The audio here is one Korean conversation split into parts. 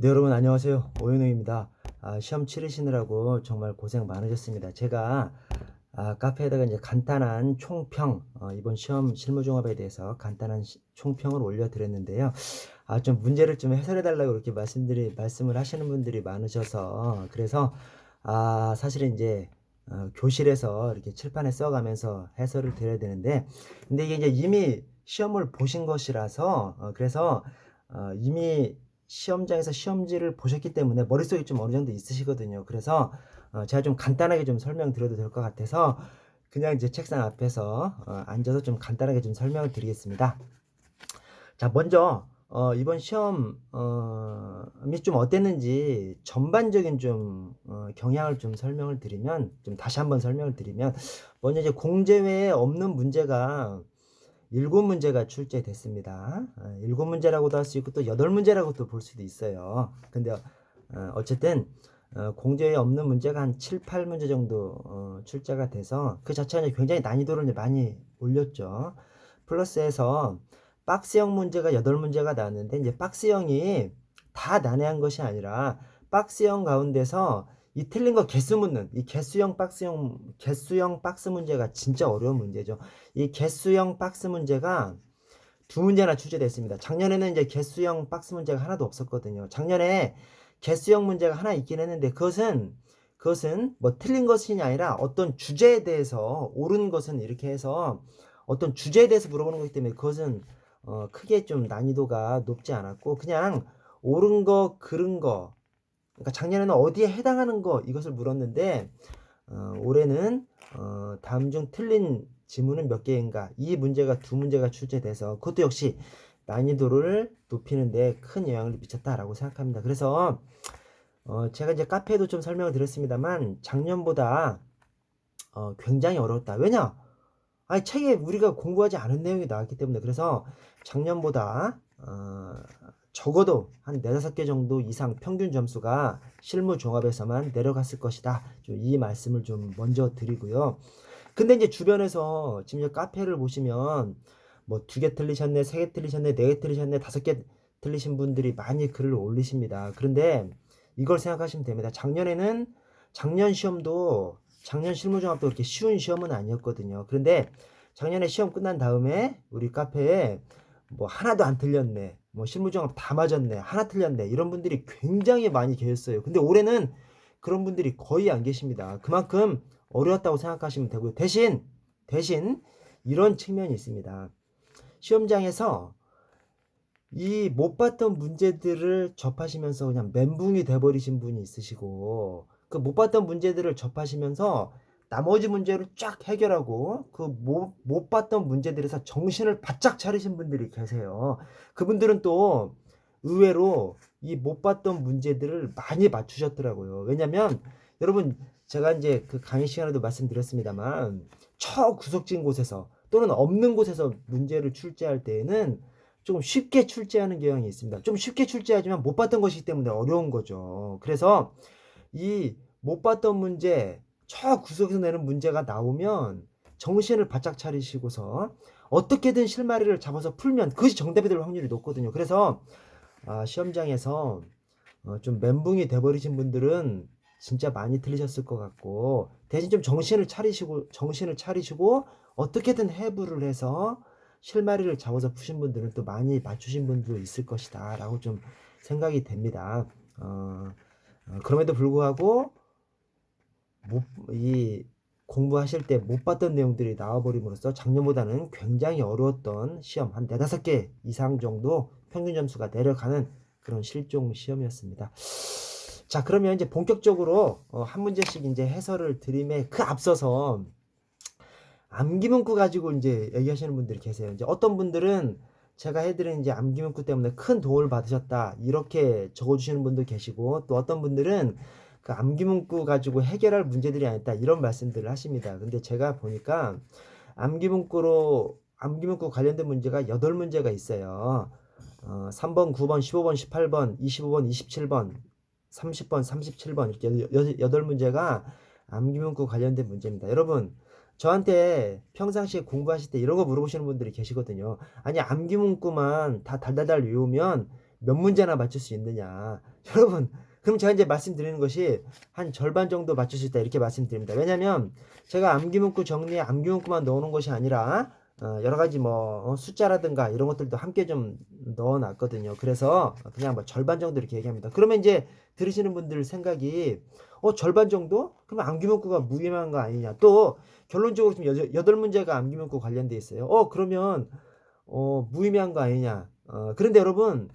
네, 여러분 안녕하세요. 오현웅입니다. 시험 치르시느라고 정말 고생 많으셨습니다. 제가 카페에다가 이제 간단한 총평, 이번 시험 실무종합에 대해서 간단한 총평을 올려드렸는데요. 좀 문제를 좀 해설해 달라고 이렇게 말씀을 하시는 분들이 많으셔서, 그래서 사실은 이제 교실에서 이렇게 칠판에 써가면서 해설을 드려야 되는데, 근데 이게 이제 이미 시험을 보신 것이라서, 그래서 이미 시험장에서 시험지를 보셨기 때문에 머릿속에 좀 어느 정도 있으시거든요. 그래서 제가 좀 간단하게 좀 설명드려도 될 것 같아서 그냥 이제 책상 앞에서 앉아서 좀 간단하게 좀 설명을 드리겠습니다. 자, 먼저 이번 시험이 좀 어땠는지 전반적인 좀 경향을 좀 설명을 드리면, 좀 다시 한번 설명을 드리면, 먼저 이제 공제 외에 없는 문제가 7문제가 출제됐습니다. 7문제라고도 할 수 있고 또 8문제라고도 볼 수도 있어요. 근데 어쨌든 공제에 없는 문제가 한 7, 8문제 정도 출제가 돼서 그 자체는 굉장히 난이도를 많이 올렸죠. 플러스해서 박스형 문제가 8문제가 나왔는데, 이제 박스형이 다 난해한 것이 아니라 박스형 가운데서 이 틀린 거 개수 묻는 이 개수형 박스 문제가 진짜 어려운 문제죠. 이 개수형 박스 문제가 2문제나 출제됐습니다. 작년에는 이제 개수형 박스 문제가 하나도 없었거든요. 작년에 개수형 문제가 하나 있긴 했는데, 그것은 뭐 틀린 것이 아니라 어떤 주제에 대해서, 옳은 것은 이렇게 해서 어떤 주제에 대해서 물어보는 거기 때문에 그것은 크게 좀 난이도가 높지 않았고, 그냥 옳은 거, 그른 거, 그러니까 작년에는 어디에 해당하는 거 이것을 물었는데, 올해는 다음 중 틀린 지문은 몇 개인가, 이 문제가 2문제가 출제돼서 그것도 역시 난이도를 높이는 데 큰 영향을 미쳤다라고 생각합니다. 그래서 제가 이제 카페에도 좀 설명을 드렸습니다만, 작년보다 굉장히 어려웠다. 왜냐? 아니, 책에 우리가 공부하지 않은 내용이 나왔기 때문에. 그래서 작년보다 적어도 한 4-5개 정도 이상 평균 점수가 실무 종합에서만 내려갔을 것이다. 좀 이 말씀을 좀 먼저 드리고요. 근데 이제 주변에서 지금 이제 카페를 보시면 뭐 2개 틀리셨네, 3개 틀리셨네, 4개 틀리셨네, 5개 틀리신 분들이 많이 글을 올리십니다. 그런데 이걸 생각하시면 됩니다. 작년 시험도, 작년 실무종합도 그렇게 쉬운 시험은 아니었거든요. 그런데 작년에 시험 끝난 다음에 우리 카페에 뭐 하나도 안 틀렸네, 뭐 실무종합 다 맞았네, 하나 틀렸네, 이런 분들이 굉장히 많이 계셨어요. 근데 올해는 그런 분들이 거의 안 계십니다. 그만큼 어려웠다고 생각하시면 되고요. 대신 이런 측면이 있습니다. 시험장에서 이 못 봤던 문제들을 접하시면서 그냥 멘붕이 돼버리신 분이 있으시고, 그 못 봤던 문제들을 접하시면서 나머지 문제를 쫙 해결하고 그 못 봤던 문제들에서 정신을 바짝 차리신 분들이 계세요. 그분들은 또 의외로 이 못 봤던 문제들을 많이 맞추셨더라고요. 왜냐면 여러분, 제가 이제 그 강의 시간에도 말씀드렸습니다만, 구석진 곳에서 또는 없는 곳에서 문제를 출제할 때에는 조금 쉽게 출제하는 경향이 있습니다. 좀 쉽게 출제하지만 못 봤던 것이기 때문에 어려운 거죠. 그래서 이 못 봤던 문제, 구석에서 내는 문제가 나오면 정신을 바짝 차리시고서 어떻게든 실마리를 잡아서 풀면 그것이 정답이 될 확률이 높거든요. 그래서 시험장에서 좀 멘붕이 돼버리신 분들은 진짜 많이 틀리셨을 것 같고, 대신 좀 정신을 차리시고 어떻게든 해부를 해서 실마리를 잡아서 푸신 분들은 또 많이 맞추신 분도 있을 것이다 라고 좀 생각이 됩니다. 그럼에도 불구하고 이 공부하실 때 못 봤던 내용들이 나와버림으로써 작년보다는 굉장히 어려웠던 시험 한 4-5개 이상 정도 평균 점수가 내려가는 그런 실종 시험이었습니다. 자, 그러면 이제 본격적으로 한 문제씩 이제 해설을 드림에 그 앞서서 암기문구 가지고 이제 얘기하시는 분들이 계세요. 이제 어떤 분들은 제가 해드린 이제 암기문구 때문에 큰 도움을 받으셨다, 이렇게 적어주시는 분도 계시고, 또 어떤 분들은 그 암기문구 가지고 해결할 문제들이 아니다, 이런 말씀들을 하십니다. 근데 제가 보니까 암기문구 관련된 문제가 8문제가 있어요. 3번, 9번, 15번, 18번, 25번, 27번, 30번, 37번, 이렇게 8문제가 암기문구 관련된 문제입니다. 여러분, 저한테 평상시에 공부하실 때 이런 거 물어보시는 분들이 계시거든요. 아니, 암기문구만 다 달달달 외우면 몇 문제나 맞출 수 있느냐. 여러분, 그럼 제가 이제 말씀드리는 것이 한 절반 정도 맞출 수 있다 이렇게 말씀드립니다. 왜냐면 제가 암기문구 정리에 암기문구만 넣어놓은 것이 아니라 여러 가지 뭐 숫자라든가 이런 것들도 함께 좀 넣어놨거든요. 그래서 그냥 뭐 절반 정도 이렇게 얘기합니다. 그러면 이제 들으시는 분들 생각이 절반 정도? 그러면 암기문구가 무의미한 거 아니냐. 또 결론적으로 지금 8문제가 암기문구 관련돼 있어요. 그러면 무의미한 거 아니냐. 그런데 여러분,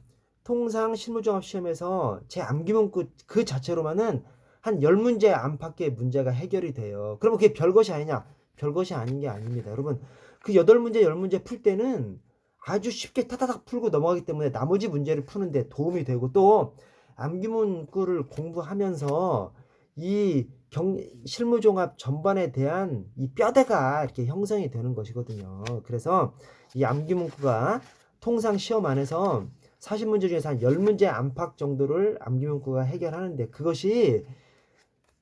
통상 실무종합시험에서 제 암기문구 그 자체로만은 한 10문제 안팎의 문제가 해결이 돼요. 그러면 그게 별것이 아니냐? 별것이 아닌 게 아닙니다. 여러분, 그 8문제, 10문제 풀 때는 아주 쉽게 타다닥 풀고 넘어가기 때문에 나머지 문제를 푸는데 도움이 되고, 또 암기문구를 공부하면서 이 실무종합 전반에 대한 이 뼈대가 이렇게 형성이 되는 것이거든요. 그래서 이 암기문구가 통상 시험 안에서 40문제 중에서 한 10문제 안팎 정도를 암기문구가 해결하는데, 그것이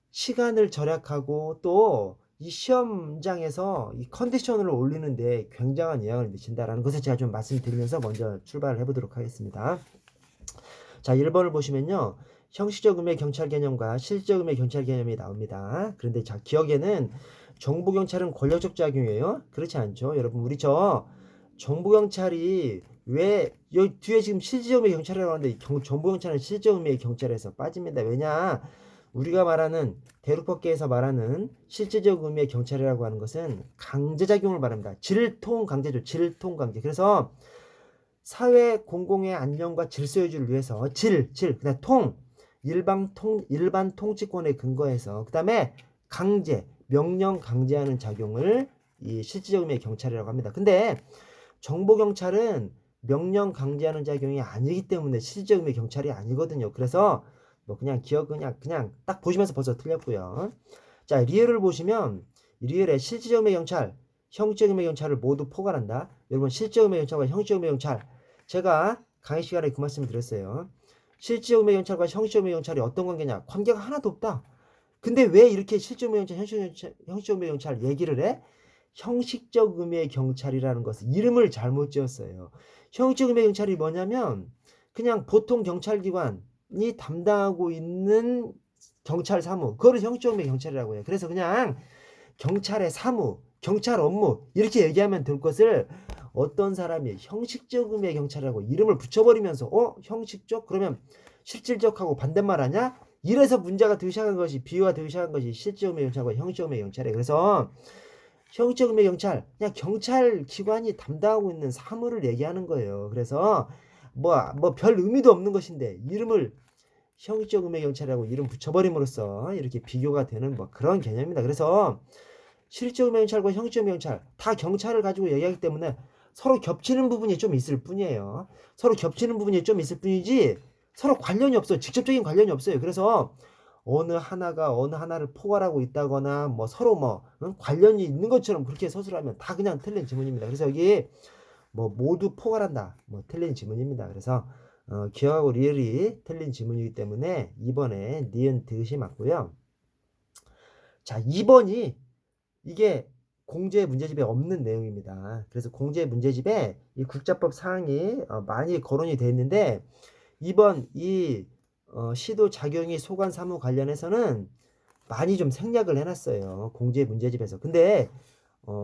시간을 절약하고 또 이 시험장에서 이 컨디션을 올리는데 굉장한 영향을 미친다라는 것을 제가 좀 말씀드리면서 먼저 출발을 해보도록 하겠습니다. 자, 1번을 보시면요. 형식적 의미의 경찰 개념과 실질적 의미의 경찰 개념이 나옵니다. 그런데 자, 기억에는 정보경찰은 권력적 작용이에요? 그렇지 않죠. 여러분, 우리 정보경찰이 왜 여기 뒤에 지금 실질적 의미의 경찰이라고 하는데 정보경찰은 실질적 의미의 경찰에서 빠집니다. 왜냐? 우리가 말하는 대륙법계에서 말하는 실질적 의미의 경찰이라고 하는 것은 강제작용을 말합니다. 질통 강제죠. 질통 강제. 그래서 사회 공공의 안녕과 질서 유지를 위해서 그다음 일반 통치권에 근거해서, 그다음에 강제, 명령 강제하는 작용을 이 실질적 의미의 경찰이라고 합니다. 근데 정보 경찰은 명령 강제하는 작용이 아니기 때문에 실질적 의미의 경찰이 아니거든요. 그래서 뭐 그냥 그냥 딱 보시면서 벌써 틀렸고요. 자, 리얼을 보시면 리얼의 실질적 의미의 경찰, 형식적 의미의 경찰을 모두 포괄한다. 여러분, 실질적 의미의 경찰과 형식적 의미의 경찰, 제가 강의 시간에 그 말씀을 드렸어요. 실질적 의미의 경찰과 형식적 의미의 경찰이 어떤 관계냐? 관계가 하나도 없다. 근데 왜 이렇게 실질적 의미의 경찰, 형식적 의미의 경찰 얘기를 해? 형식적 의미의 경찰이라는 것은 이름을 잘못 지었어요. 형식적 의미의 경찰이 뭐냐면 그냥 보통 경찰기관이 담당하고 있는 경찰 사무, 그거를 형식적 의미의 경찰이라고 해요. 그래서 그냥 경찰의 사무, 경찰 업무 이렇게 얘기하면 될 것을 어떤 사람이 형식적 의미의 경찰이라고 이름을 붙여버리면서 형식적? 그러면 실질적하고 반대말 하냐? 이래서 문제가 되기 시작한 것이, 비유가 되기 시작한 것이 실질적 의미의 경찰과 형식적 의미의 경찰이에요. 그래서 형식적 의미의 경찰, 그냥 경찰 기관이 담당하고 있는 사무를 얘기하는 거예요. 그래서 뭐 별 의미도 없는 것인데 이름을 형식적 의미의 경찰이라고 이름 붙여버림으로써 이렇게 비교가 되는 뭐 그런 개념입니다. 그래서 실질적 의미의 경찰과 형식적 의미의 경찰 다 경찰을 가지고 얘기하기 때문에 서로 겹치는 부분이 좀 있을 뿐이에요. 서로 겹치는 부분이 좀 있을 뿐이지 서로 관련이 없어요. 직접적인 관련이 없어요. 그래서 어느 하나가 어느 하나를 포괄하고 있다거나 뭐 서로 관련이 있는 것처럼 그렇게 서술하면 다 그냥 틀린 지문입니다. 그래서 여기 뭐 모두 포괄한다, 뭐 틀린 지문입니다. 그래서 기억하고 리얼이 틀린 지문이기 때문에 2번에 니은 드시 맞고요. 자, 2번이 이게 공제 문제집에 없는 내용입니다. 그래서 공제 문제집에 이 국자법 사항이 많이 거론이 되어 있는데 2번 이 시도 작용이 소관 사무 관련해서는 많이 좀 생략을 해놨어요. 공제 문제집에서. 근데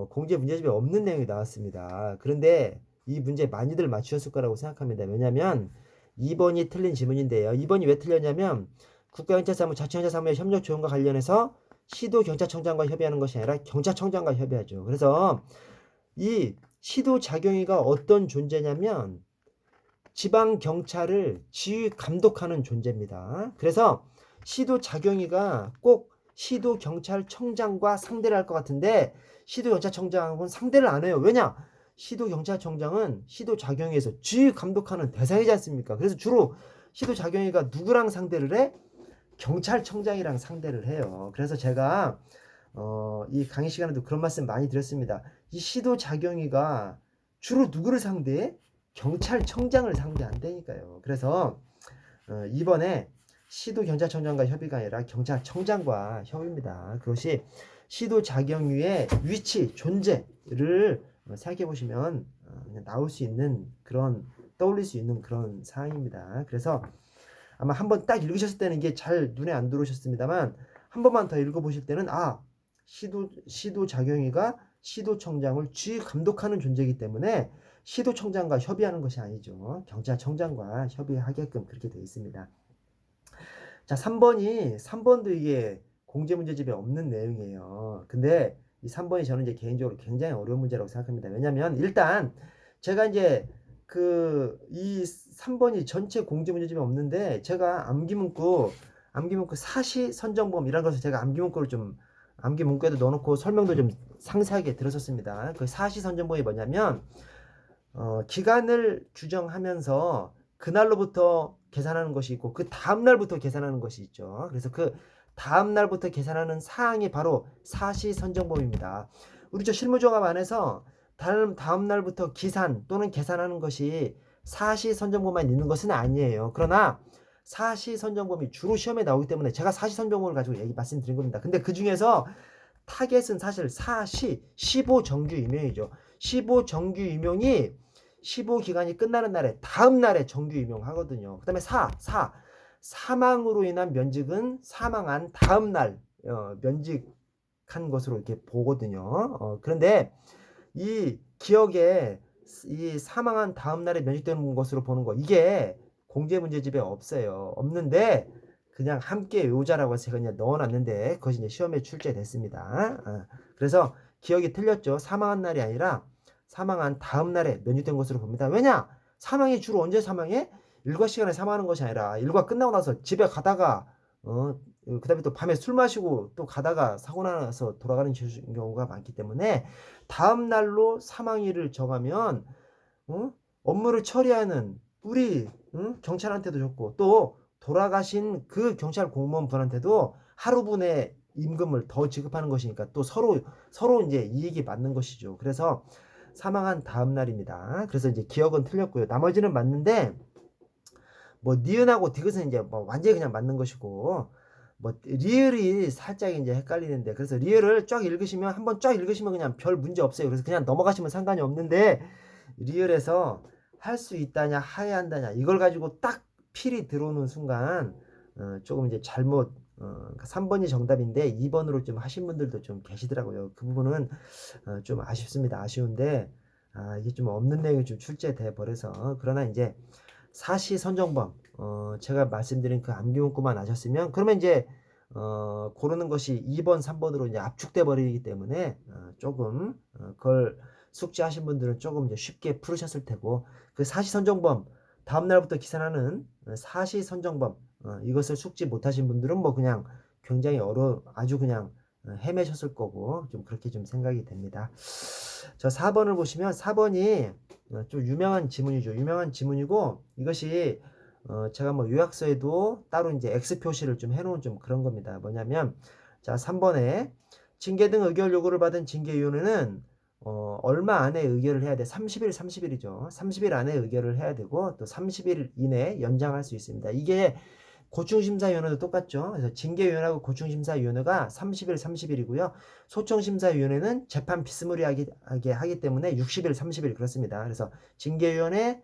공제 문제집에 없는 내용이 나왔습니다. 그런데 이 문제 많이들 맞추셨을 거라고 생각합니다. 왜냐하면 2번이 틀린 지문인데요. 2번이 왜 틀렸냐면 국가경찰사무, 자치경찰사무의 협력 조정과 관련해서 시도경찰청장과 협의하는 것이 아니라 경찰청장과 협의하죠. 그래서 이 시도작용이가 어떤 존재냐면 지방경찰을 지휘 감독하는 존재입니다. 그래서 시도작용이가 꼭 시도경찰청장과 상대를 할 것 같은데 시도경찰청장은 상대를 안 해요. 왜냐? 시도경찰청장은 시도작용위에서 지휘 감독하는 대상이지 않습니까? 그래서 주로 시도작용위가 누구랑 상대를 해? 경찰청장이랑 상대를 해요. 그래서 제가 이 강의 시간에도 그런 말씀 많이 드렸습니다. 이 시도작용위가 주로 누구를 상대해? 경찰청장을 상대한다니까요. 그래서 이번에 시도경찰청장과 협의가 아니라 경찰청장과 협의입니다. 그것이 시도작용위의 위치, 존재를 생각해 보시면 나올 수 있는 그런 떠올릴 수 있는 그런 사항입니다. 그래서 아마 한번 딱 읽으셨을 때는 이게 잘 눈에 안 들어오셨습니다만 한 번만 더 읽어보실 때는 시도자경위가 시도청장을 주의 감독하는 존재이기 때문에 시도청장과 협의하는 것이 아니죠. 경찰청장과 협의하게끔 그렇게 되어 있습니다. 자, 3번도 이게 공제문제집에 없는 내용이에요. 근데 이 3번이 저는 이제 개인적으로 굉장히 어려운 문제라고 생각합니다. 왜냐면 일단 제가 이제 이 3번이 전체 공제문제집에 없는데 제가 암기문구 사시 선정범이라는 것을 제가 암기문구에도 넣어놓고 설명도 좀 상세하게 들었었습니다. 그 사시 선정범이 뭐냐면 기간을 규정하면서 그날로부터 계산하는 것이 있고 그 다음 날부터 계산하는 것이 있죠. 그래서 그 다음 날부터 계산하는 사항이 바로 사시 선정법입니다. 우리 저 실무조합 안에서 다음 날부터 기산 또는 계산하는 것이 사시 선정법만 있는 것은 아니에요. 그러나 사시 선정법이 주로 시험에 나오기 때문에 제가 사시 선정법을 가지고 말씀드린 겁니다. 근데 그 중에서 타겟은 사실 15정규 임용이죠. 15정규 임용이 15기간이 끝나는 날에 다음 날에 정규 임용하거든요. 그 다음에 사망으로 인한 면직은 사망한 다음 날 면직한 것으로 이렇게 보거든요. 그런데 이 기억에 이 사망한 다음 날에 면직되는 것으로 보는 거 이게 공제문제집에 없어요. 없는데 그냥 함께 외우자라고 해서 제가 그냥 넣어놨는데 그것이 이제 시험에 출제됐습니다. 그래서 기억이 틀렸죠. 사망한 날이 아니라 사망한 다음 날에 면직된 것으로 봅니다. 왜냐? 사망이 주로 언제 사망해? 일과 시간에 사망하는 것이 아니라 일과 끝나고 나서 집에 가다가 그 다음에 또 밤에 술 마시고 또 가다가 사고 나서 돌아가는 경우가 많기 때문에 다음 날로 사망일을 정하면 업무를 처리하는 우리 경찰한테도 좋고 또 돌아가신 그 경찰 공무원분한테도 하루분의 임금을 더 지급하는 것이니까 또 서로 이제 이익이 맞는 것이죠. 그래서 사망한 다음 날입니다. 그래서 이제 기억은 틀렸고요. 나머지는 맞는데 뭐 니은하고 디귿은 이제 뭐 완전히 그냥 맞는 것이고 뭐 리을이 살짝 이제 헷갈리는데 그래서 리을을 한번 쫙 읽으시면 그냥 별 문제 없어요. 그래서 그냥 넘어가시면 상관이 없는데 리을에서 할 수 있다냐 하야 한다냐 이걸 가지고 딱 필이 들어오는 순간 조금 이제 잘못 3번이 정답인데 2번으로 좀 하신 분들도 좀 계시더라고요. 그 부분은 좀 아쉽습니다. 아쉬운데 이게 좀 없는 내용이 좀 출제돼 버려서 그러나 이제 사시 선정범 제가 말씀드린 그 암기문구만 아셨으면 그러면 이제 고르는 것이 2번 3번으로 이제 압축돼 버리기 때문에 조금 그걸 숙지하신 분들은 조금 이제 쉽게 풀으셨을 테고 그 사시 선정범 다음 날부터 기산하는 사시 선정범 이것을 숙지 못하신 분들은 뭐 그냥 굉장히 아주 그냥 헤매셨을 거고 좀 그렇게 좀 생각이 됩니다. 저 4번을 보시면 4번이 좀 유명한 지문이죠. 유명한 지문이고 이것이 제가 뭐 요약서에도 따로 이제 X 표시를 좀 해놓은 좀 그런 겁니다. 뭐냐면 자 3번에 징계 등 의결 요구를 받은 징계위원회는 얼마 안에 의결을 해야 돼? 30일이죠. 30일 안에 의결을 해야 되고 또 30일 이내에 연장할 수 있습니다. 이게 고충심사위원회도 똑같죠. 그래서 징계위원회하고 고충심사위원회가 30일이고요. 소청심사위원회는 재판 비스무리하게 하기 때문에 60일, 30일 그렇습니다. 그래서 징계위원회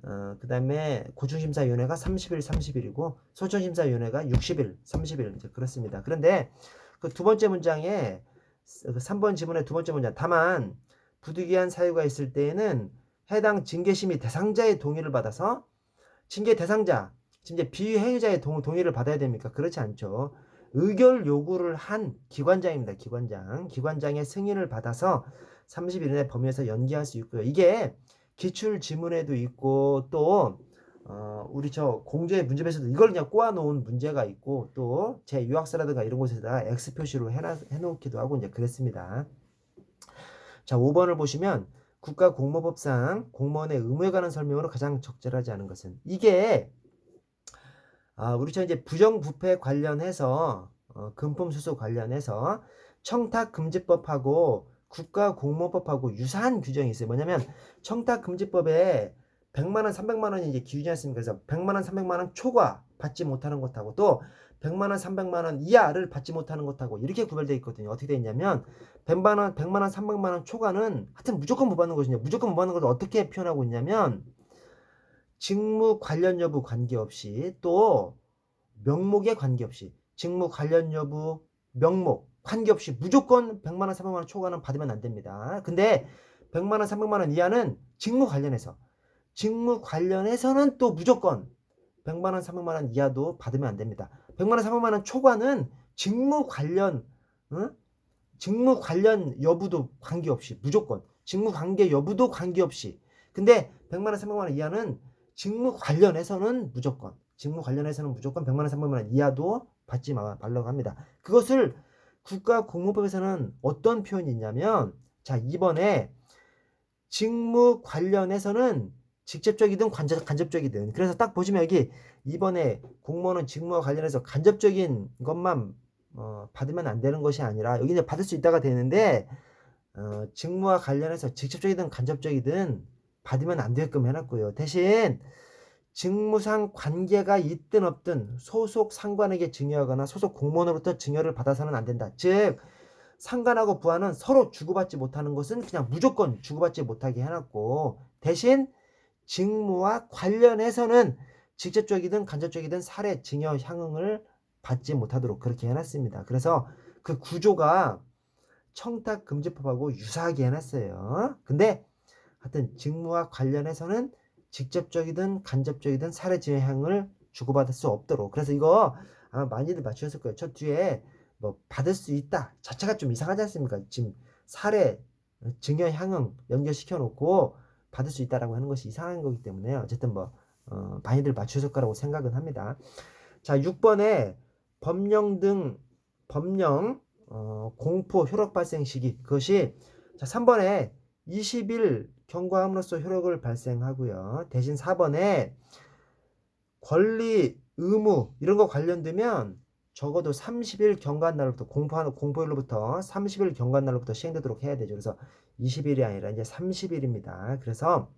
그 다음에 고충심사위원회가 30일이고 소청심사위원회가 60일, 30일 이제 그렇습니다. 그런데 그 두 번째 문장에 3번 지문의 두 번째 문장 다만 부득이한 사유가 있을 때에는 해당 징계심의 대상자의 동의를 받아서 징계 대상자 징계 비행위자의 동의를 받아야 됩니까? 그렇지 않죠. 의결 요구를 한 기관장입니다. 기관장의 승인을 받아서 30일 이내 범위에서 연기할 수 있고요. 이게 기출 지문에도 있고 또 우리 저 공제 문제에서도 이걸 그냥 꼬아놓은 문제가 있고 또 제 유학서라든가 이런 곳에다가 X 표시로 해놓기도 하고 이제 그랬습니다. 자 5번을 보시면 국가공모법상 공무원의 의무에 관한 설명으로 가장 적절하지 않은 것은 이게 우리 이제 부정부패 관련해서 금품수수 관련해서 청탁금지법하고 국가공모법하고 유사한 규정이 있어요. 뭐냐면 청탁금지법에 100만원, 300만원이 이제 기준이 있습니다. 그래서 100만원, 300만원 초과 받지 못하는 것하고 또 100만원, 300만원 이하를 받지 못하는 것하고 이렇게 구별되어 있거든요. 어떻게 되어 있냐면 100만원, 300만원 초과는 하여튼 무조건 못 받는 것이냐. 무조건 못 받는 것을 어떻게 표현하고 있냐면 직무 관련 여부 관계없이 또 명목에 관계없이 직무 관련 여부, 명목 관계없이 무조건 100만 원, 300만 원 초과는 받으면 안 됩니다. 근데 100만 원, 300만 원 이하는 직무 관련해서는 또 무조건 100만 원, 300만 원 이하도 받으면 안 됩니다. 100만 원, 300만 원 초과는 직무 관련 여부도 관계없이 무조건 직무 관계 여부도 관계없이. 근데 100만 원, 300만 원 이하는 직무 관련해서는 무조건 100만 원, 300만 원 이하도 받지 말라고 합니다. 그것을 국가공무법에서는 어떤 표현이 있냐면, 자, 2번에 직무 관련해서는 직접적이든 간접적이든. 그래서 딱 보시면 여기 2번에 공무원은 직무와 관련해서 간접적인 것만 받으면 안 되는 것이 아니라, 여기 이제 받을 수 있다가 되는데 직무와 관련해서 직접적이든 간접적이든 받으면 안 되게끔 해놨고요. 대신 직무상 관계가 있든 없든 소속 상관에게 증여하거나 소속 공무원으로부터 증여를 받아서는 안 된다. 즉 상관하고 부하는 서로 주고받지 못하는 것은 그냥 무조건 주고받지 못하게 해놨고, 대신 직무와 관련해서는 직접적이든 간접적이든 사례 증여 향응을 받지 못하도록 그렇게 해놨습니다. 그래서 그 구조가 청탁금지법하고 유사하게 해놨어요. 근데 하여튼 직무와 관련해서는 직접적이든 간접적이든 사례 증여 향응을 주고받을 수 없도록. 그래서 이거 아마 많이들 맞추셨을 거예요. 첫 뒤에 뭐 받을 수 있다 자체가 좀 이상하지 않습니까? 지금 사례 증여 향응 연결시켜 놓고 받을 수 있다라고 하는 것이 이상한 거기 때문에 어쨌든 뭐 많이들 맞추실 거라고 생각은 합니다. 자, 6번에 법령 공포 효력 발생 시기, 그것이 자 3번에 20일 경과함으로써 효력을 발생하고요. 대신 4번에 권리, 의무 이런 거 관련되면 적어도 30일 경과한 날로부터 공포일로부터 30일 경과한 날로부터 시행되도록 해야 되죠. 그래서 20일이 아니라 이제 30일입니다. 그래서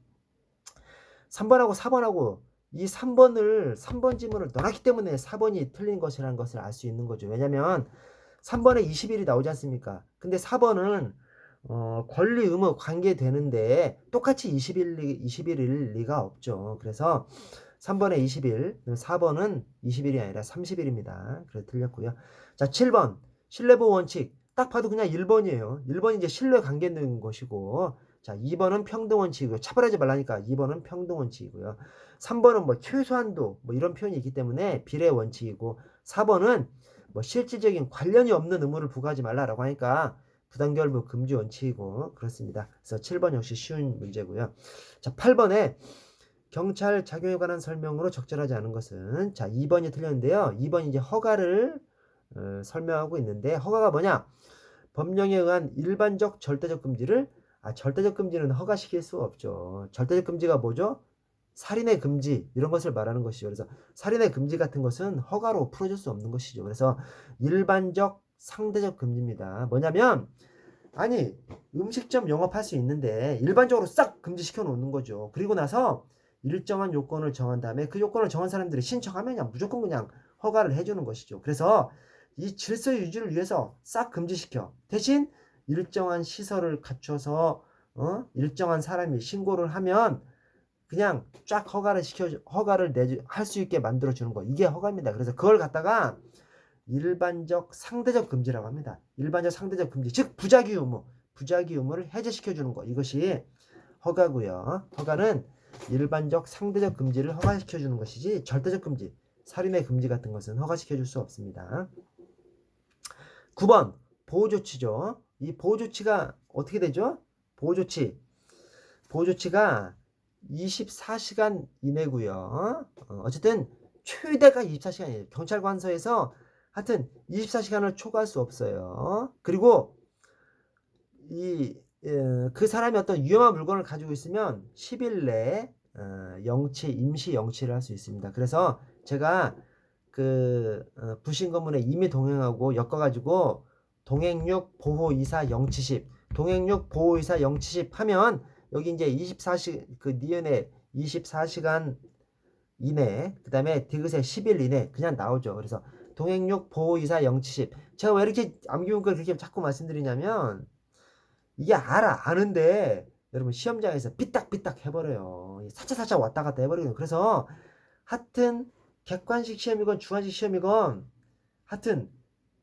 3번하고 4번하고 이 3번 지문을 넣었기 때문에 4번이 틀린 것이라는 것을 알 수 있는 거죠. 왜냐면 3번에 20일이 나오지 않습니까? 근데 4번은 권리 의무 관계되는데 똑같이 20일일 리가 없죠. 그래서 3번에 20일, 4번은 20일이 아니라 30일입니다. 그래서 틀렸고요. 자, 7번 신뢰보호 원칙. 딱 봐도 그냥 1번이에요. 1번이 이제 신뢰 관계 있는 것이고, 자, 2번은 평등 원칙이고요. 차별하지 말라니까 2번은 평등 원칙이고요. 3번은 뭐 최소한도 뭐 이런 표현이 있기 때문에 비례 원칙이고, 4번은 뭐 실질적인 관련이 없는 의무를 부과하지 말라라고 하니까 부당결부 금지 원칙이고 그렇습니다. 그래서 7번 역시 쉬운 문제고요. 자, 8번에 경찰 작용에 관한 설명으로 적절하지 않은 것은, 자 2번이 틀렸는데요. 2번이 이제 허가를 설명하고 있는데, 허가가 뭐냐? 법령에 의한 일반적 절대적 금지를 절대적 금지는 허가시킬 수가 없죠. 절대적 금지가 뭐죠? 살인의 금지 이런 것을 말하는 것이죠. 그래서 살인의 금지 같은 것은 허가로 풀어줄 수 없는 것이죠. 그래서 일반적 상대적 금지입니다. 뭐냐면 아니 음식점 영업할 수 있는데 일반적으로 싹 금지시켜 놓는 거죠. 그리고 나서 일정한 요건을 정한 다음에 그 요건을 정한 사람들이 신청하면 그냥 무조건 그냥 허가를 해주는 것이죠. 그래서 이 질서 유지를 위해서 싹 금지시켜. 대신 일정한 시설을 갖춰서 일정한 사람이 신고를 하면 그냥 쫙 허가를 할 수 있게 만들어 주는 거. 이게 허가입니다. 그래서 그걸 갖다가 일반적 상대적 금지라고 합니다. 일반적 상대적 금지, 즉 부작위 의무를 해제시켜 주는 거. 이것이 허가고요. 허가는 일반적 상대적 금지를 허가시켜 주는 것이지 절대적 금지, 살인의 금지 같은 것은 허가시켜 줄 수 없습니다. 9번 보호조치죠. 이 보호조치가 어떻게 되죠? 보호조치가 24시간 이내고요. 어쨌든 최대가 24시간이에요. 경찰관서에서 하여튼 24시간을 초과할 수 없어요. 그리고 그 사람이 어떤 위험한 물건을 가지고 있으면 10일 내에 임시 영치를 할 수 있습니다. 그래서 제가 부신검문에 이미 동행하고 엮어가지고 동행육 보호이사 영치십, 동행육 보호이사 영치십 하면 여기 이제 니은에 24시간 이내, 그 다음에 디귿에 10일 이내 그냥 나오죠. 그래서 동행육 보호이사 영치십. 제가 왜 이렇게 암기문구를 그렇게 자꾸 말씀드리냐면 이게 아는데 여러분 시험장에서 삐딱삐딱 해버려요. 살짝살짝 왔다 갔다 해버리거든요. 그래서 하여튼 객관식 시험이건 주관식 시험이건 하여튼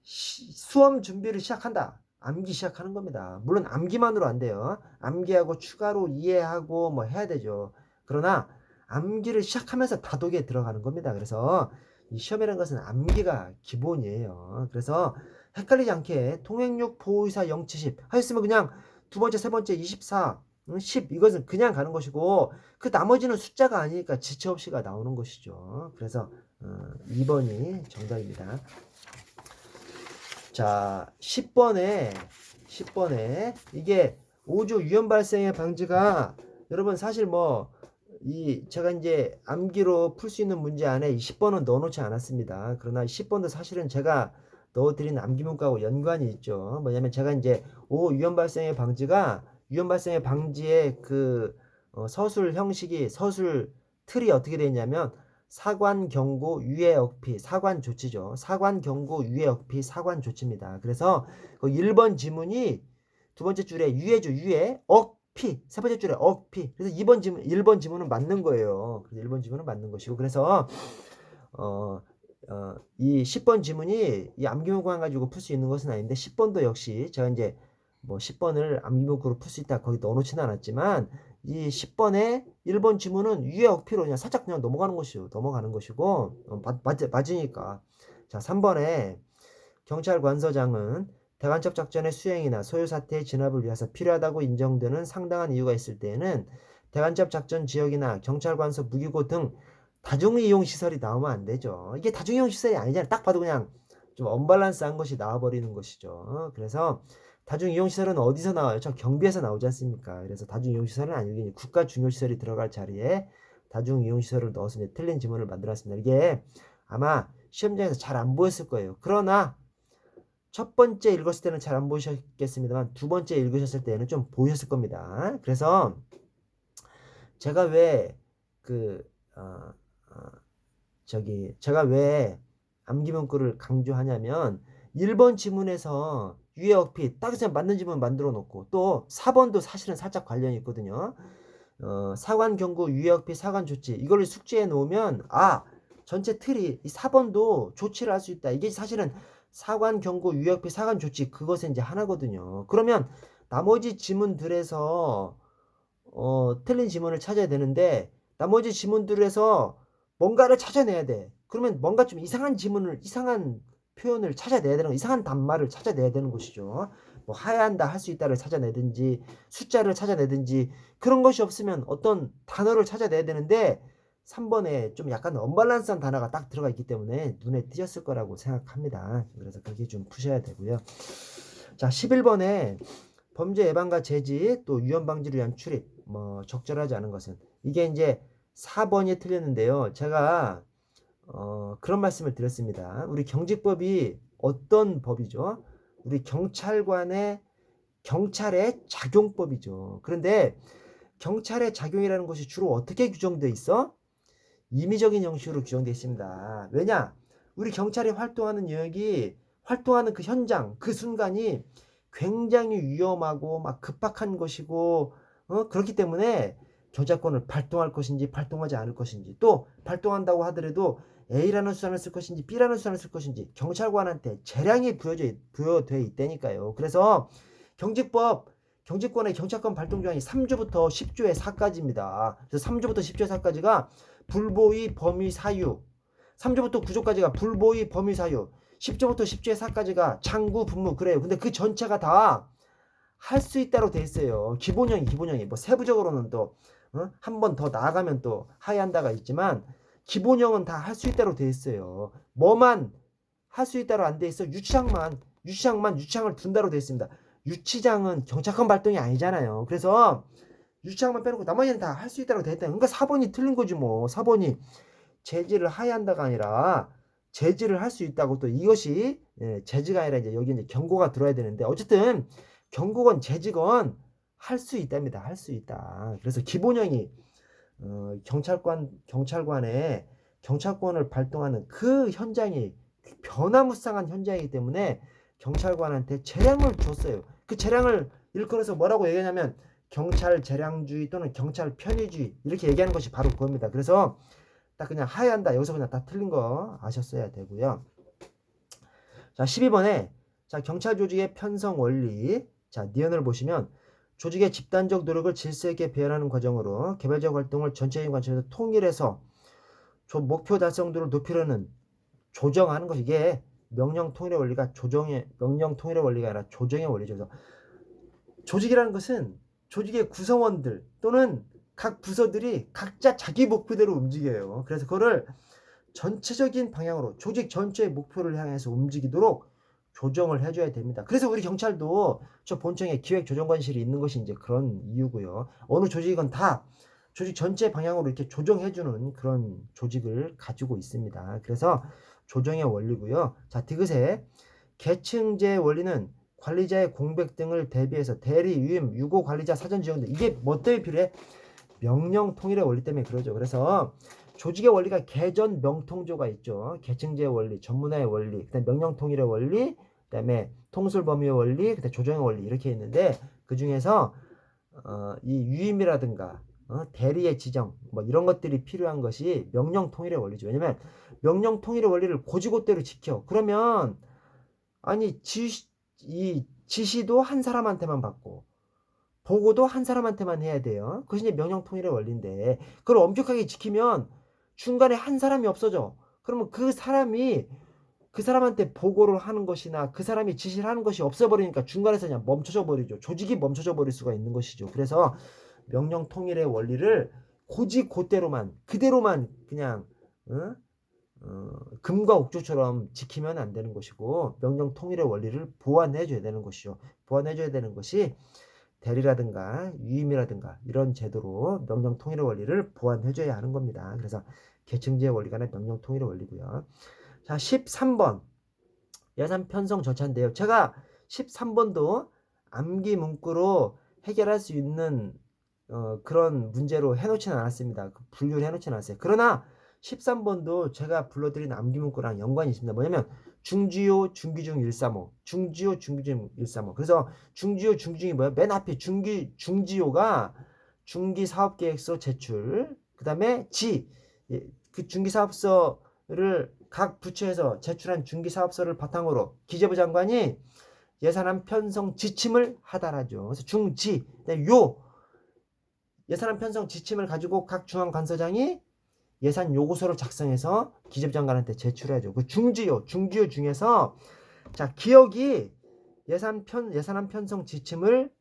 수험 준비를 시작한다. 암기 시작하는 겁니다. 물론 암기만으로 안 돼요. 암기하고 추가로 이해하고 뭐 해야 되죠. 그러나 암기를 시작하면서 다독에 들어가는 겁니다. 그래서 이 시험이라는 것은 암기가 기본이에요. 그래서 헷갈리지 않게 통행력 보호의사 070 하였으면 그냥 두 번째, 세 번째 24, 10 이것은 그냥 가는 것이고 그 나머지는 숫자가 아니니까 지체 없이가 나오는 것이죠. 그래서 2번이 정답입니다. 자, 10번에 이게 5조 위험 발생의 방지가 여러분 사실 뭐 제가 이제 암기로 풀 수 있는 문제 안에 이 10번은 넣어놓지 않았습니다. 그러나 10번도 사실은 제가 넣어드린 암기 문과하고 연관이 있죠. 뭐냐면 제가 이제 위험 발생의 방지가 위험 발생의 방지의 그 서술 형식이 서술 틀이 어떻게 되어 있냐면 사관, 경고, 유예, 억피, 사관 조치죠. 사관, 경고, 유예, 억피, 사관 조치입니다. 그래서 그 1번 지문이 두 번째 줄에 유예죠. 유예, 억피, 세 번째 줄에 억피. 그래서 1번 지문은 맞는 거예요. 1번 지문은 맞는 것이고 그래서 이 10번 지문이 이 암기문구만 가지고 풀 수 있는 것은 아닌데 10번도 역시 제가 이제 뭐 10번을 암기문구로 풀 수 있다 거기 넣어놓지는 않았지만 이 10번에 1번 지문은 유예 억피로 그냥 살짝 그냥 넘어가는 것이고 맞으니까. 자, 3번에 경찰관서장은 대간첩 작전의 수행이나 소요 사태의 진압을 위해서 필요하다고 인정되는 상당한 이유가 있을 때에는 대간첩 작전 지역이나 경찰관서 무기고 등 다중이용 시설이 나오면 안 되죠. 이게 다중이용 시설이 아니잖아요. 딱 봐도 그냥 좀 언밸런스한 것이 나와버리는 것이죠. 그래서 다중이용시설은 어디서 나와요? 저 경비에서 나오지 않습니까? 그래서 다중이용시설은 아니고 국가 중요시설이 들어갈 자리에 다중이용시설을 넣어서 이제 틀린 지문을 만들었습니다. 이게 아마 시험장에서 잘 안 보였을 거예요. 그러나 첫 번째 읽었을 때는 잘 안 보이셨겠습니다만 두 번째 읽으셨을 때는 좀 보였을 겁니다. 그래서 제가 왜 제가 왜 암기문구를 강조하냐면 1번 지문에서 유예 억피 딱 그냥 맞는 지문 만들어 놓고 또 4번도 사실은 살짝 관련이 있거든요. 사관 경고 유예 억피 사관 조치 이거를 숙지해 놓으면 전체 틀이 이 4번도 조치를 할 수 있다. 이게 사실은 사관 경고 유예 억피 사관 조치 그것에 이제 하나거든요. 그러면 나머지 지문들에서 틀린 지문을 찾아야 되는데 나머지 지문들에서 뭔가를 찾아내야 돼. 그러면 뭔가 좀 이상한 표현을 찾아내야 되는, 이상한 단말을 찾아내야 되는 것이죠. 뭐 하야한다, 할 수 있다를 찾아내든지 숫자를 찾아내든지 그런 것이 없으면 어떤 단어를 찾아내야 되는데 3번에 좀 약간 언밸런스한 단어가 딱 들어가 있기 때문에 눈에 띄었을 거라고 생각합니다. 그래서 그게 좀 푸셔야 되고요. 자, 11번에 범죄 예방과 제지 또 위험 방지를 위한 출입 뭐 적절하지 않은 것은 이게 이제 4번이 틀렸는데요. 제가 그런 말씀을 드렸습니다. 우리 경직법이 어떤 법이죠? 우리 경찰의 작용법이죠. 그런데 경찰의 작용이라는 것이 주로 어떻게 규정되어 있어? 임의적인 형식으로 규정되어 있습니다. 왜냐? 우리 경찰이 활동하는 영역이 활동하는 그 현장, 그 순간이 굉장히 위험하고 막 급박한 것이고 그렇기 때문에 경찰권을 발동할 것인지 발동하지 않을 것인지 또 발동한다고 하더라도 A라는 수단을 쓸 것인지 B라는 수단을 쓸 것인지 경찰관한테 재량이 부여되어 있다니까요. 그래서 경직권의 경찰권 발동 조항이 3조부터 10조의 4까지입니다. 그래서 3조부터 10조의 4까지가 불보의 범위 사유 3조부터 9조까지가 불보의 범위 사유 10조부터 10조의 4까지가 장구 분무 그래요. 근데 그 전체가 다 할 수 있다로 돼 있어요. 기본형이 뭐 세부적으로는 또 한 번 더 나아가면 또 하이한다가 있지만 기본형은 다 할 수 있다로 돼 있어요. 뭐만 할 수 있다로 안 돼 있어? 유치장을 둔다로 돼 있습니다. 유치장은 경찰권 발동이 아니잖아요. 그래서 유치장만 빼놓고 나머지는 다 할 수 있다고 돼 있다. 그러니까 4번이 틀린 거지 뭐. 4번이 제지를 하야한다가 아니라 제지를 할 수 있다고 또 이것이 제지가 아니라 이제 여기 이제 경고가 들어야 되는데 어쨌든 경고건 제지건 할 수 있답니다. 할 수 있다. 그래서 기본형이 경찰관의 경찰권을 발동하는 그 현장이 변화무쌍한 현장이기 때문에 경찰관한테 재량을 줬어요. 그 재량을 일컬어서 뭐라고 얘기하냐면 경찰 재량주의 또는 경찰 편의주의 이렇게 얘기하는 것이 바로 그겁니다. 그래서 딱 그냥 하야한다. 여기서 그냥 다 틀린 거 아셨어야 되고요. 자, 12번에 자, 경찰 조직의 편성 원리. 자, 니은을 보시면 조직의 집단적 노력을 질서 있게 배열하는 과정으로 개별적 활동을 전체적인 관점에서 통일해서 목표 달성도를 높이려는 조정하는 것. 이게 명령 통일의 원리가 명령 통일의 원리가 아니라 조정의 원리죠. 그래서 조직이라는 것은 조직의 구성원들 또는 각 부서들이 각자 자기 목표대로 움직여요. 그래서 그거를 전체적인 방향으로 조직 전체의 목표를 향해서 움직이도록 조정을 해줘야 됩니다. 그래서 우리 경찰도 저 본청에 기획조정관실이 있는 것이 이제 그런 이유고요. 어느 조직은 다 조직 전체 방향으로 이렇게 조정해주는 그런 조직을 가지고 있습니다. 그래서 조정의 원리고요. 자, 디귿의 계층제 원리는 관리자의 공백 등을 대비해서 대리, 유임, 유고 관리자 사전 지원 등 이게 뭐 때문에 필요해? 명령 통일의 원리 때문에 그러죠. 그래서 조직의 원리가 개전 명통조가 있죠. 계층제 원리, 전문화의 원리, 그다음에 명령 통일의 원리, 그다음에 통솔 범위의 원리, 그다음에 조정의 원리 이렇게 있는데 그 중에서 이 유임이라든가 대리의 지정 뭐 이런 것들이 필요한 것이 명령 통일의 원리죠. 왜냐면 명령 통일의 원리를 고지고대로 지켜. 그러면 아니 이 지시도 한 사람한테만 받고 보고도 한 사람한테만 해야 돼요. 그것이 이제 명령 통일의 원리인데 그걸 엄격하게 지키면 중간에 한 사람이 없어져. 그러면 그 사람이 그 사람한테 보고를 하는 것이나 그 사람이 지시를 하는 것이 없어버리니까 중간에서 그냥 멈춰져 버리죠. 조직이 멈춰져 버릴 수가 있는 것이죠. 그래서 명령 통일의 원리를 고지고대로만 그대로만 그냥 금과 옥조처럼 지키면 안 되는 것이고 명령 통일의 원리를 보완해줘야 되는 것이죠. 보완해줘야 되는 것이 대리라든가 유임이라든가 이런 제도로 명령 통일의 원리를 보완해줘야 하는 겁니다. 그래서 계층제의 원리가 아니라 명령 통일의 원리고요. 자, 13번 예산 편성 절차인데요. 제가 13번도 암기 문구로 해결할 수 있는 그런 문제로 해놓지는 않았습니다. 분류를 해놓지는 않았어요. 그러나 13번도 제가 불러드린 암기 문구랑 연관이 있습니다. 뭐냐면 중지효, 중기중 135, 중지효, 중기중 135. 그래서 중지효, 중기중이 뭐야? 맨 앞에 중지효가 중기사업계획서 제출, 그 다음에 그 중기사업서를 각 부처에서 제출한 중기사업서를 바탕으로 기재부 장관이 예산안 편성 지침을 하달하죠. 그래서 중지, 요 예산안 편성 지침을 가지고 각 중앙관서장이 예산 요구서를 작성해서 기재부 장관한테 제출해야죠. 그 중지요 중에서 자 기억이 예산안 편성 지침을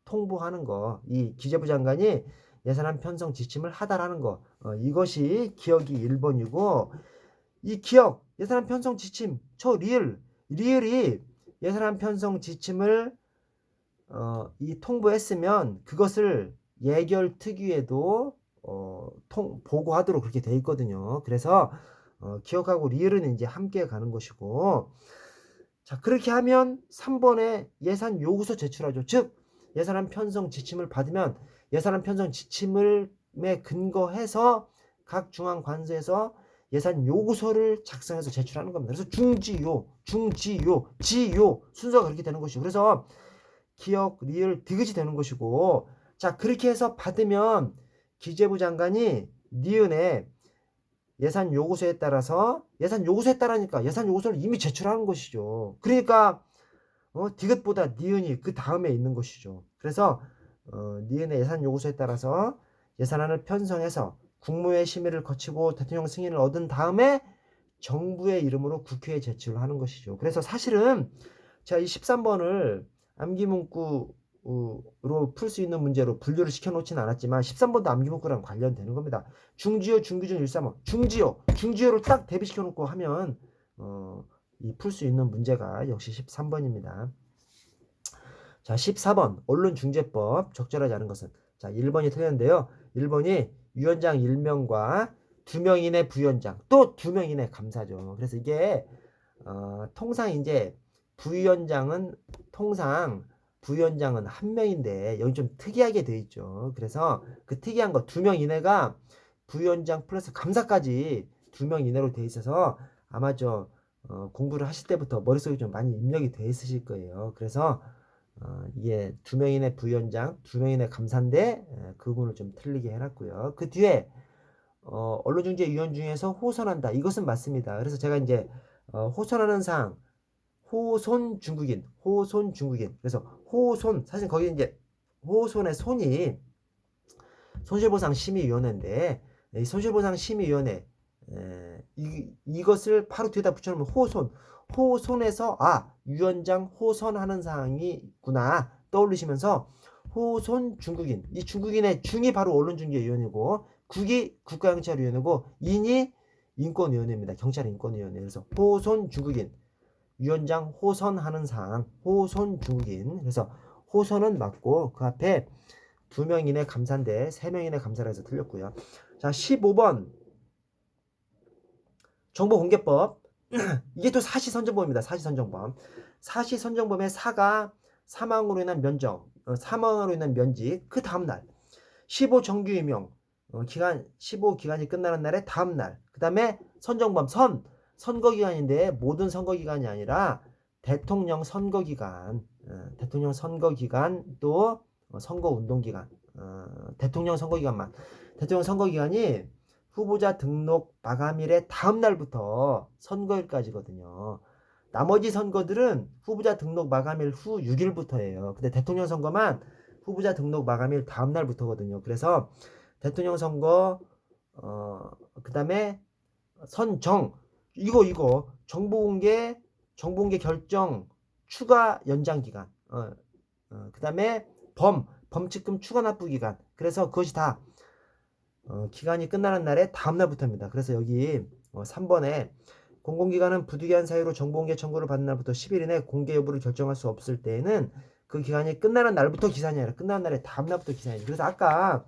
통보하는 거, 이 기재부 장관이 예산안 편성 지침을 하달하는 거, 이것이 기억이 1번이고 이 기억 예산안 편성 지침 저 리을이 예산안 편성 지침을 이 통보했으면 그것을 예결 특위에도 보고하도록 그렇게 돼 있거든요. 그래서 기억하고 리을은 이제 함께 가는 것이고 자 그렇게 하면 3번에 예산 요구서 제출하죠. 즉 예산안 편성 지침을 받으면 예산안 편성 지침을 근거해서 각 중앙관서에서 예산 요구서를 작성해서 제출하는 겁니다. 그래서 중지요, 지요 순서가 그렇게 되는 것이고 그래서 기억, 리을, 디귿이 되는 것이고 자 그렇게 해서 받으면 기재부 장관이 니은에 예산 요구서에 따라니까 예산 요구서를 이미 제출하는 것이죠. 그러니까 디귿보다 니은이 그 다음에 있는 것이죠. 그래서 니은의 예산 요구서에 따라서 예산안을 편성해서 국무회 심의를 거치고 대통령 승인을 얻은 다음에 정부의 이름으로 국회에 제출을 하는 것이죠. 그래서 사실은 제가 이 13번을 암기문구로 풀 수 있는 문제로 분류를 시켜놓지는 않았지만 13번도 암기문구랑 관련되는 겁니다. 중지효, 중기중 135, 중지효를 딱 대비시켜놓고 하면 이 풀 수 있는 문제가 역시 13번입니다. 자, 14번 언론중재법 적절하지 않은 것은 자 1번이 틀렸는데요. 1번이 위원장 1명과 2명 이내 부위원장 또 2명 이내 감사죠. 그래서 이게 통상 이제 통상 부위원장은 한 명인데 여기 좀 특이하게 돼 있죠. 그래서 그 특이한 거 2명 이내가 부위원장 플러스 감사까지 2명 이내로 돼 있어서 아마 공부를 하실 때부터 머릿속에 좀 많이 입력이 돼 있으실 거예요. 그래서 이게 2명이내 부위원장, 2명이내 감사인데 그 부분을 좀 틀리게 해놨고요. 그 뒤에 언론중재위원 중에서 호선한다. 이것은 맞습니다. 그래서 제가 이제 호선하는 사항, 호손 중국인, 호손 중국인. 그래서 호손, 사실 거기 이제 호손의 손이 손실보상심의위원회인데 이 손실보상심의위원회 이것을 바로 뒤에다 붙여놓으면 호손, 호손에서 위원장 호선하는 사항이 있구나 떠올리시면서 호손 중국인, 이 중국인의 중이 바로 언론중재위원회고 국이 국가경찰위원회고 인이 인권위원회입니다. 경찰인권위원회. 그래서 호손 중국인, 위원장 호선하는 사항, 호손 중국인. 그래서 호선은 맞고 그 앞에 2명 이내 감사인데 3명 이내 감사라 해서 틀렸고요. 자, 15번 정보공개법. 이게 또 사시선정범입니다. 사시선정범. 사시선정범의 사가 사망으로 인한 면정, 사망으로 인한 면직, 그 다음날 15 정규임용 기간 15 기간이 끝나는 날의 다음날. 그 다음에 선정범 선거기간인데 모든 선거기간이 아니라 대통령 선거기간, 대통령 선거기간 또 선거운동기간, 대통령 선거기간만. 대통령 선거기간이 후보자 등록 마감일의 다음 날부터 선거일까지거든요. 나머지 선거들은 후보자 등록 마감일 후 6일부터예요. 근데 대통령 선거만 후보자 등록 마감일 다음 날부터거든요. 그래서 대통령 선거 그 다음에 선정 이거 정보공개 결정 추가 연장 기간 그 다음에 범칙금 추가 납부 기간. 그래서 그것이 다 기간이 끝나는 날의 다음 날부터입니다. 그래서 여기 3번에 공공기관은 부득이한 사유로 정보공개 청구를 받는 날부터 10일 이내 공개 여부를 결정할 수 없을 때에는 그 기간이 끝나는 날부터 기산이 아니라 끝나는 날의 다음 날부터 기산이죠. 그래서 아까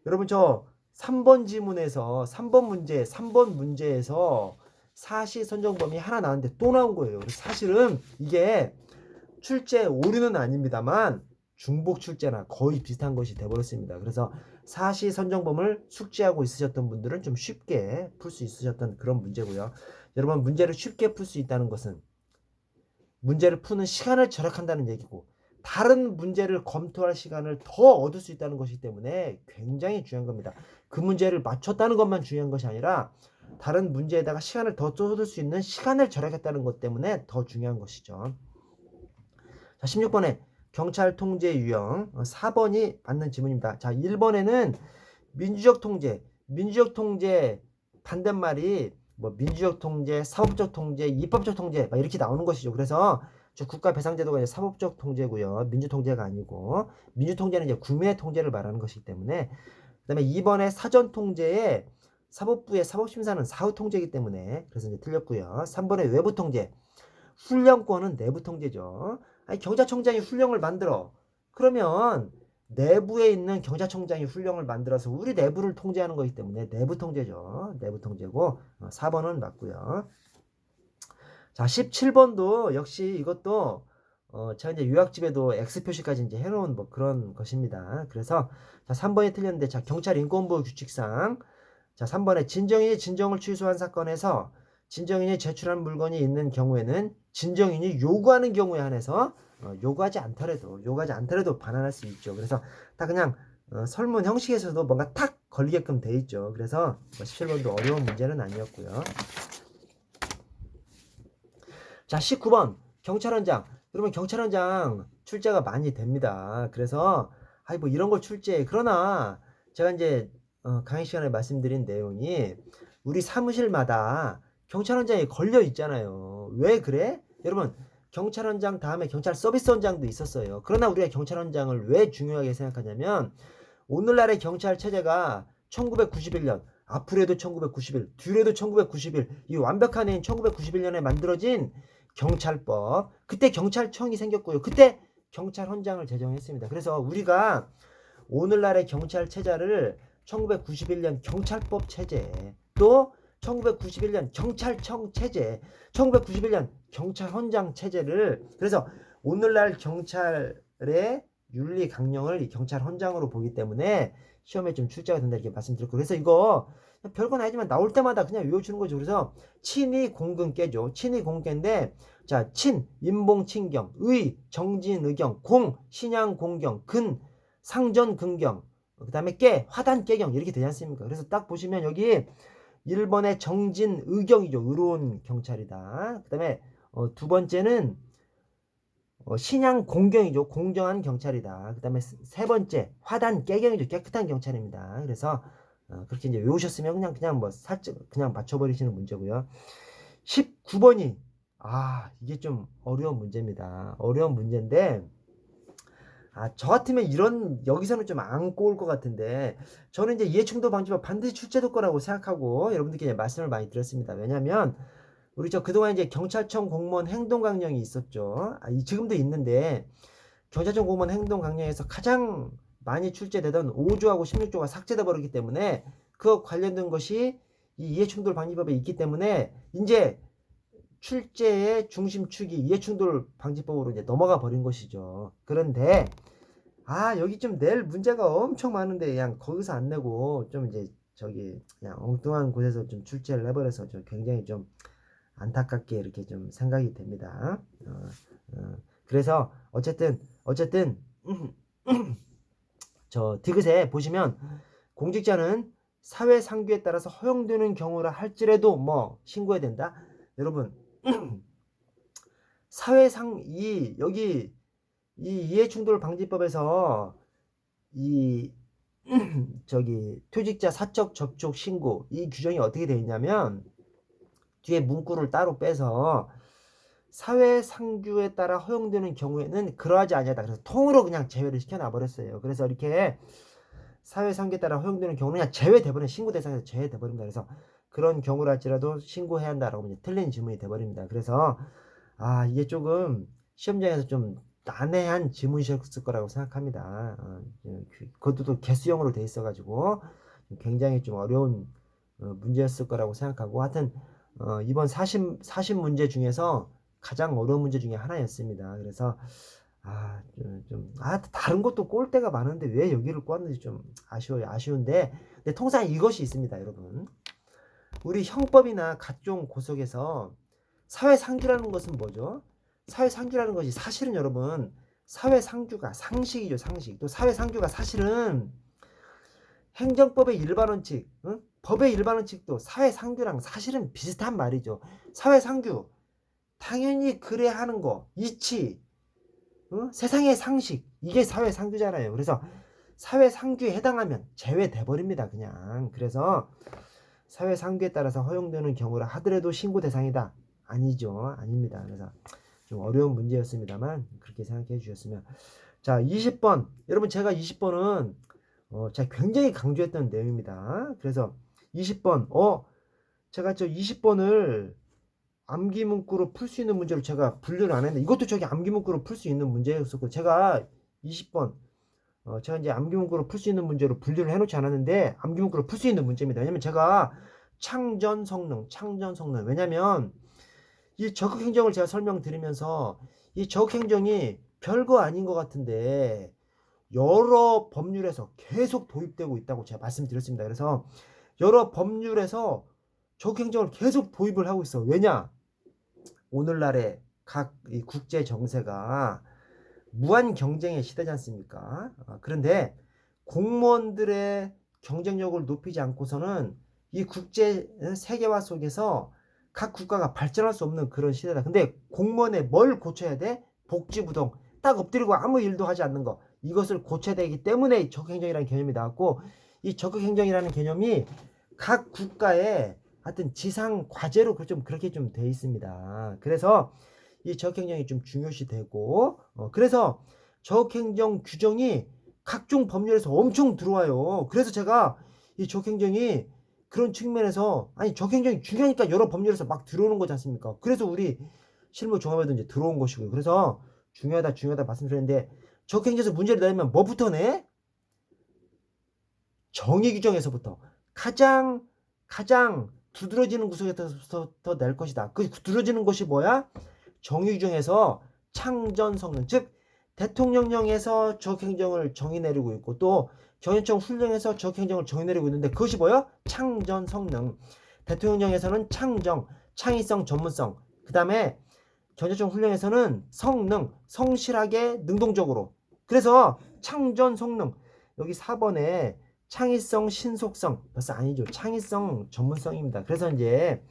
여러분 저 3번 지문에서 3번 문제에서 사시선정범이 하나 나왔는데 또 나온 거예요. 그래서 사실은 이게 출제 오류는 아닙니다만 중복 출제나 거의 비슷한 것이 돼버렸습니다. 그래서 사시선정범을 숙지하고 있으셨던 분들은 좀 쉽게 풀 수 있으셨던 그런 문제고요. 여러분 문제를 쉽게 풀 수 있다는 것은 문제를 푸는 시간을 절약한다는 얘기고 다른 문제를 검토할 시간을 더 얻을 수 있다는 것이기 때문에 굉장히 중요한 겁니다. 그 문제를 맞췄다는 것만 중요한 것이 아니라 다른 문제에다가 시간을 더 쏟을 수 있는 시간을 절약했다는 것 때문에 더 중요한 것이죠. 자, 16번에 경찰 통제 유형 4번이 맞는 지문입니다. 자, 1번에는 민주적 통제 반대말이 뭐 민주적 통제, 사법적 통제, 입법적 통제 막 이렇게 나오는 것이죠. 그래서 저 국가 배상 제도가 이제 사법적 통제고요. 민주 통제가 아니고 민주 통제는 이제 국민의 통제를 말하는 것이기 때문에 그다음에 2번에 사전 통제에 사법부의 사법심사는 사후 통제이기 때문에 그래서 이제 틀렸고요. 3번에 외부 통제 훈련권은 내부 통제죠. 아니, 경찰청장이 훈령을 만들어. 그러면 내부에 있는 경찰청장이 훈령을 만들어서 우리 내부를 통제하는 거기 때문에 내부 통제죠. 내부 통제고 4번은 맞고요. 자, 17번도 역시 이것도 제가 이제 요약집에도 X 표시까지 이제 해놓은 뭐 그런 것입니다. 그래서 자, 3번이 틀렸는데 자, 경찰 인권보호 규칙상 자, 3번에 진정인이 진정을 취소한 사건에서 진정인이 제출한 물건이 있는 경우에는 진정인이 요구하는 경우에 한해서 요구하지 않더라도 반환할 수 있죠. 그래서 딱 그냥 설문 형식에서도 뭔가 탁 걸리게끔 돼 있죠. 그래서 17번도 어려운 문제는 아니었고요. 자, 19번 경찰원장. 여러분 경찰원장 출제가 많이 됩니다. 그래서 뭐 이런 걸 출제해. 그러나 제가 이제 강의 시간에 말씀드린 내용이 우리 사무실마다 경찰원장이 걸려 있잖아요. 왜 그래? 여러분 경찰원장 다음에 경찰 서비스원장도 있었어요. 그러나 우리가 경찰원장을 왜 중요하게 생각하냐면 오늘날의 경찰 체제가 1991년 앞으로도 1991 뒤로도 1991 이 완벽한 해인 1991년에 만들어진 경찰법, 그때 경찰청이 생겼고요. 그때 경찰헌장을 제정했습니다. 그래서 우리가 오늘날의 경찰 체제를 1991년 경찰법 체제, 또 1991년 경찰청 체제, 1991년 경찰헌장 체제를 그래서 오늘날 경찰의 윤리 강령을 이 경찰헌장으로 보기 때문에 시험에 좀 출제가 된다 이렇게 말씀드렸고 그래서 이거 별건 아니지만 나올 때마다 그냥 외워주는 거죠. 그래서 친이 공근께죠. 친이 공근께인데 자, 친, 인봉 친경, 의, 정진 의경, 공, 신양 공경, 근, 상전 근경, 그 다음에 깨, 화단 깨경 이렇게 되지 않습니까? 그래서 딱 보시면 여기 1번의 정진 의경이죠. 의로운 경찰이다. 그 다음에 두 번째는 신양 공경이죠. 공정한 경찰이다. 그 다음에 세 번째 화단 깨경이죠. 깨끗한 경찰입니다. 그래서 그렇게 이제 외우셨으면 그냥 뭐 살짝 그냥 맞춰버리시는 문제고요. 19번이 이게 좀 어려운 문제입니다. 어려운 문제인데 저 같으면 이런 여기서는 좀 안 꼬을 것 같은데 저는 이제 이해충돌 방지법 반드시 출제될 거라고 생각하고 여러분들께 말씀을 많이 드렸습니다. 왜냐하면 우리 그동안 이제 경찰청 공무원 행동 강령이 있었죠. 지금도 있는데 경찰청 공무원 행동 강령에서 가장 많이 출제되던 5조하고 16조가 삭제돼 버렸기 때문에 그 관련된 것이 이 이해충돌 방지법에 있기 때문에 이제 출제의 중심축이 이해충돌 방지법으로 이제 넘어가 버린 것이죠. 그런데 여기 좀 낼 문제가 엄청 많은데 그냥 거기서 안 내고 좀 이제 그냥 엉뚱한 곳에서 좀 출제를 해버려서 좀 굉장히 좀 안타깝게 이렇게 좀 생각이 됩니다. 그래서 어쨌든 저 디귿에 보시면 공직자는 사회 상규에 따라서 허용되는 경우라 할지라도 뭐 신고해야 된다. 여러분 여기 이 이해충돌 방지법에서 이 퇴직자 사적 접촉 신고 이 규정이 어떻게 되어 있냐면 뒤에 문구를 따로 빼서 사회 상규에 따라 허용되는 경우에는 그러하지 아니하다. 그래서 통으로 그냥 제외를 시켜놔 버렸어요. 그래서 이렇게 사회 상규에 따라 허용되는 경우는 그냥 제외돼 버린 신고 대상에서 제외돼 버립니다. 그래서 그런 경우랄지라도 신고해야 한다라고 이제 틀린 질문이 돼 버립니다. 그래서 이게 조금 시험장에서 좀 난해한 질문이셨을 거라고 생각합니다. 그것도 또 개수형으로 돼 있어가지고 굉장히 좀 어려운 문제였을 거라고 생각하고 하여튼 이번 40 문제 중에서 가장 어려운 문제 중에 하나였습니다. 그래서 다른 것도 꼴 때가 많은데 왜 여기를 꽂는지 좀 아쉬운데 근데 통상 이것이 있습니다, 여러분. 우리 형법이나 각종 고속에서 사회상규라는 것은 뭐죠? 사회상규라는 것이 사실은 여러분 사회상규가 상식이죠, 상식. 또 사회상규가 사실은 행정법의 일반원칙, 법의 일반원칙도 사회상규랑 사실은 비슷한 말이죠. 사회상규 당연히 그래야 하는 거, 이치, 세상의 상식 이게 사회상규잖아요. 그래서 사회상규에 해당하면 제외돼 버립니다, 그냥. 그래서 사회상규에 따라서 허용되는 경우라 하더라도 신고 대상이다. 아니죠. 아닙니다. 그래서 좀 어려운 문제였습니다만 그렇게 생각해 주셨으면. 자, 20번. 여러분 제가 20번은 제가 굉장히 강조했던 내용입니다. 그래서 20번 제가 20번을 암기 문구로 풀 수 있는 문제로 제가 분류를 안 했는데 이것도 암기 문구로 풀 수 있는 문제였었고 제가 20번 제가 이제 암기 문구로 풀 수 있는 문제로 분류를 해놓지 않았는데 암기 문구로 풀 수 있는 문제입니다. 왜냐면 제가 창전 성능 왜냐면 이 적극행정을 제가 설명드리면서 이 적극행정이 별거 아닌 것 같은데 여러 법률에서 계속 도입되고 있다고 제가 말씀드렸습니다. 그래서 여러 법률에서 적극행정을 계속 도입을 하고 있어. 왜냐? 오늘날의 각 이 국제 정세가 무한 경쟁의 시대지 않습니까? 그런데 공무원들의 경쟁력을 높이지 않고서는 이 국제 세계화 속에서 각 국가가 발전할 수 없는 그런 시대다. 근데 공무원에 뭘 고쳐야 돼? 복지부동. 딱 엎드리고 아무 일도 하지 않는 거. 이것을 고쳐야 되기 때문에 적극행정이라는 개념이 나왔고 이 적극행정이라는 개념이 각 국가의 하여튼 지상 과제로 그렇게 좀 돼 있습니다. 그래서 이 적극행정이 좀 중요시 되고 그래서 적극행정 규정이 각종 법률에서 엄청 들어와요. 그래서 제가 이 적극행정이 그런 측면에서 적극행정이 중요하니까 여러 법률에서 막 들어오는 거지 않습니까? 그래서 우리 실무 종합에도 이제 들어온 것이고요. 그래서 중요하다 말씀드렸는데 적극행정에서 문제를 내면 뭐부터 내? 정의 규정에서부터 가장 두드러지는 구석에서부터 낼 것이다. 그 두드러지는 것이 뭐야? 정의 규정에서 창전 성능, 즉 대통령령에서 적행정을 정의 내리고 있고 또 경영청 훈령에서 적행정을 정해내리고 있는데 그것이 뭐야? 창전 성능. 대통령령에서는 창정, 창의성, 전문성. 그 다음에 경영청 훈령에서는 성능, 성실하게, 능동적으로. 그래서 창전 성능. 여기 4번에 창의성, 신속성. 벌써 아니죠. 창의성, 전문성입니다. 그래서 이제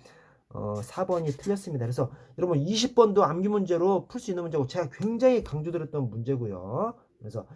4번이 틀렸습니다. 그래서 여러분 20번도 암기 문제로 풀 수 있는 문제고 제가 굉장히 강조드렸던 문제고요. 그래서